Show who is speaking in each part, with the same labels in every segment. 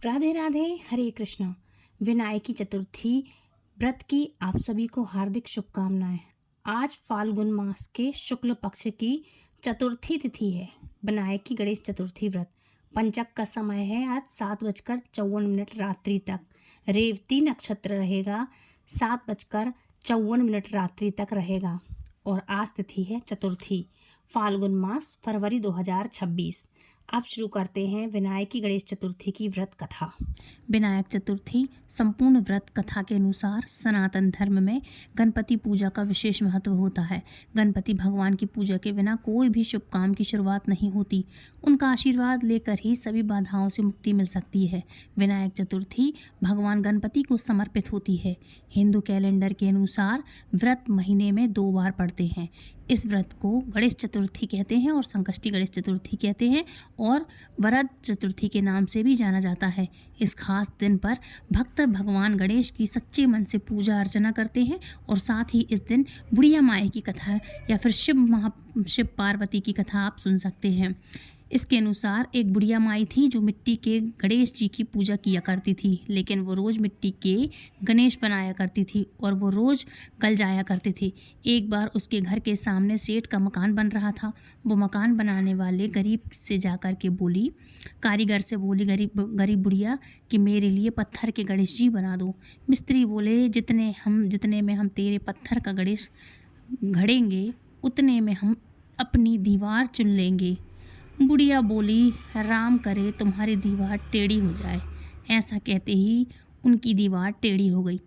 Speaker 1: राधे राधे, हरे कृष्णा। विनायकी चतुर्थी व्रत की आप सभी को हार्दिक शुभकामनाएं। आज फाल्गुन मास के शुक्ल पक्ष की चतुर्थी तिथि है। विनायकी गणेश चतुर्थी व्रत पंचक का समय है आज 7:54 रात्रि तक। रेवती नक्षत्र रहेगा 7:54 रात्रि तक रहेगा। और आज तिथि है चतुर्थी, फाल्गुन मास, फरवरी 2026। अब शुरू करते हैं विनायकी गणेश चतुर्थी की व्रत कथा। विनायक चतुर्थी संपूर्ण व्रत कथा के अनुसार सनातन धर्म में गणपति पूजा का विशेष महत्व होता है। गणपति भगवान की पूजा के बिना कोई भी शुभ काम की शुरुआत नहीं होती। उनका आशीर्वाद लेकर ही सभी बाधाओं से मुक्ति मिल सकती है। विनायक चतुर्थी भगवान गणपति को समर्पित होती है। हिंदू कैलेंडर के अनुसार व्रत महीने में 2 बार पड़ते हैं। इस व्रत को गणेश चतुर्थी कहते हैं और संकष्टी गणेश चतुर्थी कहते हैं और वरद चतुर्थी के नाम से भी जाना जाता है। इस खास दिन पर भक्त भगवान गणेश की सच्चे मन से पूजा अर्चना करते हैं और साथ ही इस दिन बुढ़िया माई की कथा या फिर शिव पार्वती की कथा आप सुन सकते हैं। इसके अनुसार एक बुढ़िया माई थी जो मिट्टी के गणेश जी की पूजा किया करती थी, लेकिन वो रोज़ मिट्टी के गणेश बनाया करती थी और वो रोज़ गल जाया करते थे। एक बार उसके घर के सामने सेठ का मकान बन रहा था। वो मकान बनाने वाले गरीब से जाकर के बोली, कारीगर से बोली, गरीब बुढ़िया कि मेरे लिए पत्थर के गणेश जी बना दो। मिस्त्री बोले, जितने में हम तेरे पत्थर का गणेश घड़ेंगे उतने में हम अपनी दीवार चुन लेंगे। बुढ़िया बोली, राम करे तुम्हारी दीवार टेढ़ी हो जाए। ऐसा कहते ही उनकी दीवार टेढ़ी हो गई।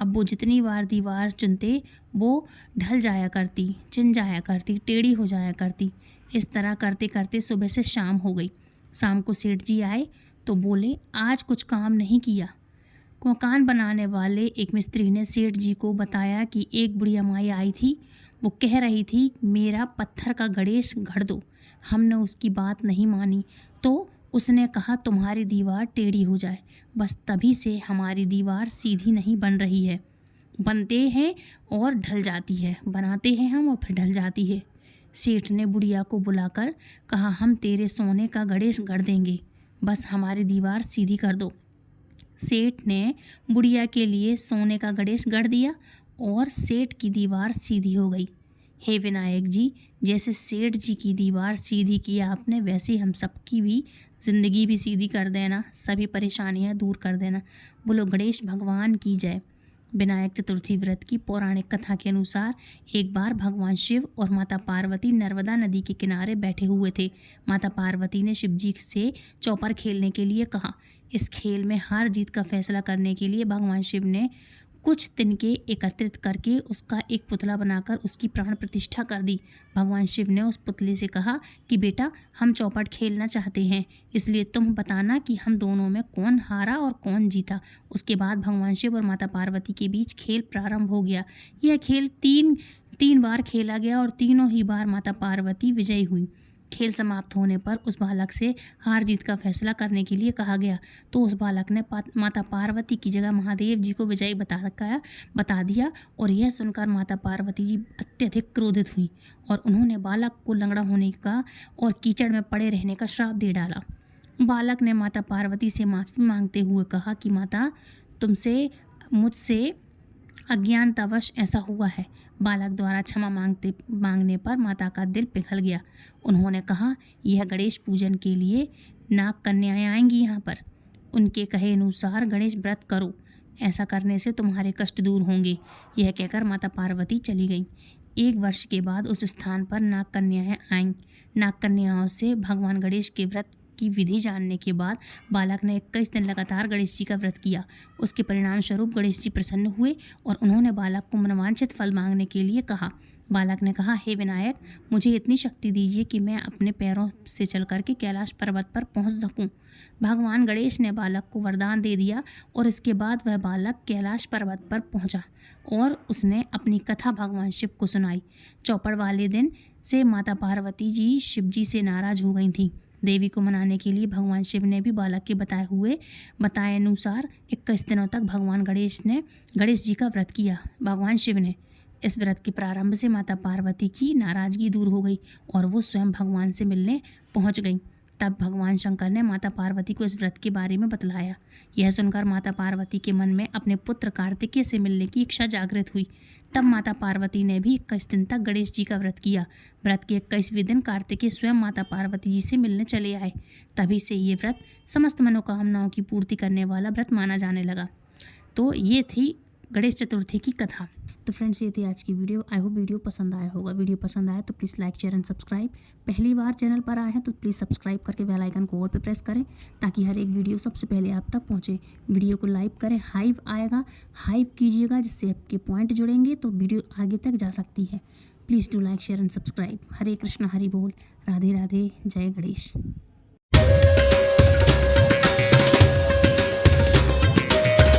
Speaker 1: अब वो जितनी बार दीवार चुनते वो ढल जाया करती, चिन जाया करती, टेढ़ी हो जाया करती। इस तरह करते करते सुबह से शाम हो गई। शाम को सेठ जी आए तो बोले, आज कुछ काम नहीं किया। मकान बनाने वाले एक मिस्त्री ने सेठ जी को बताया कि एक बुढ़िया माई आई थी। वो कह रही थी मेरा पत्थर का गणेश घड़ दो। हमने उसकी बात नहीं मानी तो उसने कहा तुम्हारी दीवार टेढ़ी हो जाए। बस तभी से हमारी दीवार सीधी नहीं बन रही है। बनते हैं और ढल जाती है, बनाते हैं हम और फिर ढल जाती है। सेठ ने बुढ़िया को बुलाकर कहा, हम तेरे सोने का गणेश गढ़ देंगे, बस हमारी दीवार सीधी कर दो। सेठ ने बुढ़िया के लिए सोने का गणेश गढ़ दिया और सेठ की दीवार सीधी हो गई। हे विनायक जी, जैसे सेठ जी की दीवार सीधी की आपने, वैसे हम सबकी भी ज़िंदगी भी सीधी कर देना, सभी परेशानियां दूर कर देना। बोलो गणेश भगवान की जय। विनायक चतुर्थी व्रत की पौराणिक कथा के अनुसार एक बार भगवान शिव और माता पार्वती नर्मदा नदी के किनारे बैठे हुए थे। माता पार्वती ने शिव जी से चौपर खेलने के लिए कहा। इस खेल में हार जीत का फैसला करने के लिए भगवान शिव ने कुछ तिनके एकत्रित करके उसका एक पुतला बनाकर उसकी प्राण प्रतिष्ठा कर दी। भगवान शिव ने उस पुतले से कहा कि बेटा, हम चौपट खेलना चाहते हैं, इसलिए तुम बताना कि हम दोनों में कौन हारा और कौन जीता। उसके बाद भगवान शिव और माता पार्वती के बीच खेल प्रारंभ हो गया। यह खेल तीन बार खेला गया और तीनों ही बार माता पार्वती विजयी हुई। खेल समाप्त होने पर उस बालक से हार जीत का फैसला करने के लिए कहा गया तो उस बालक ने माता पार्वती की जगह महादेव जी को विजयी बता दिया और यह सुनकर माता पार्वती जी अत्यधिक क्रोधित हुई और उन्होंने बालक को लंगड़ा होने का और कीचड़ में पड़े रहने का श्राप दे डाला। बालक ने माता पार्वती से माफ़ी मांगते हुए कहा कि माता, मुझसे अज्ञानतावश ऐसा हुआ है। बालक द्वारा क्षमा मांगने पर माता का दिल पिघल गया। उन्होंने कहा, यह गणेश पूजन के लिए नाग कन्याएं आएंगी यहाँ पर। उनके कहे अनुसार गणेश व्रत करो, ऐसा करने से तुम्हारे कष्ट दूर होंगे। यह कहकर माता पार्वती चली गईं। 1 वर्ष के बाद उस स्थान पर नाग कन्याएं आईं। नाग कन्याओं से भगवान गणेश के व्रत की विधि जानने के बाद बालक ने 21 दिन लगातार गणेश जी का व्रत किया। उसके परिणाम स्वरूप गणेश जी प्रसन्न हुए और उन्होंने बालक को मनवांछित फल मांगने के लिए कहा। बालक ने कहा, हे विनायक, मुझे इतनी शक्ति दीजिए कि मैं अपने पैरों से चल करके कैलाश पर्वत पर पहुंच सकूं। भगवान गणेश ने बालक को वरदान दे दिया और इसके बाद वह बालक कैलाश पर्वत पर पहुंचा और उसने अपनी कथा भगवान शिव को सुनाई। चौपड़ वाले दिन से माता पार्वती जी शिव जी से नाराज हो गई थी। देवी को मनाने के लिए भगवान शिव ने भी बालक के बताए अनुसार 21 दिनों तक भगवान गणेश जी का व्रत किया। भगवान शिव ने इस व्रत के प्रारंभ से माता पार्वती की नाराजगी दूर हो गई और वो स्वयं भगवान से मिलने पहुंच गई। तब भगवान शंकर ने माता पार्वती को इस व्रत के बारे में बतलाया। यह सुनकर माता पार्वती के मन में अपने पुत्र कार्तिकेय से मिलने की इच्छा जागृत हुई। तब माता पार्वती ने भी 21 दिन तक गणेश जी का व्रत किया। व्रत के 21वें दिन कार्तिकेय स्वयं माता पार्वती जी से मिलने चले आए। तभी से ये व्रत समस्त मनोकामनाओं की पूर्ति करने वाला व्रत माना जाने लगा। तो ये थी गणेश चतुर्थी की कथा। तो फ्रेंड्स, ये थी आज की वीडियो। आई होप वीडियो पसंद आया होगा। वीडियो पसंद आया तो please like, share and subscribe. पहली बार चैनल पर आए हैं तो प्लीज़ सब्सक्राइब करके बेल आइकन को ऑल पे प्रेस करें ताकि हर एक वीडियो सबसे पहले आप तक पहुंचे। वीडियो को लाइक करें, हाइप आएगा, हाइप कीजिएगा, जिससे आपके पॉइंट जुड़ेंगे तो वीडियो आगे तक जा सकती है। Please do like, share and subscribe. Hare Krishna, Hari बोल, राधे राधे, जय गणेश।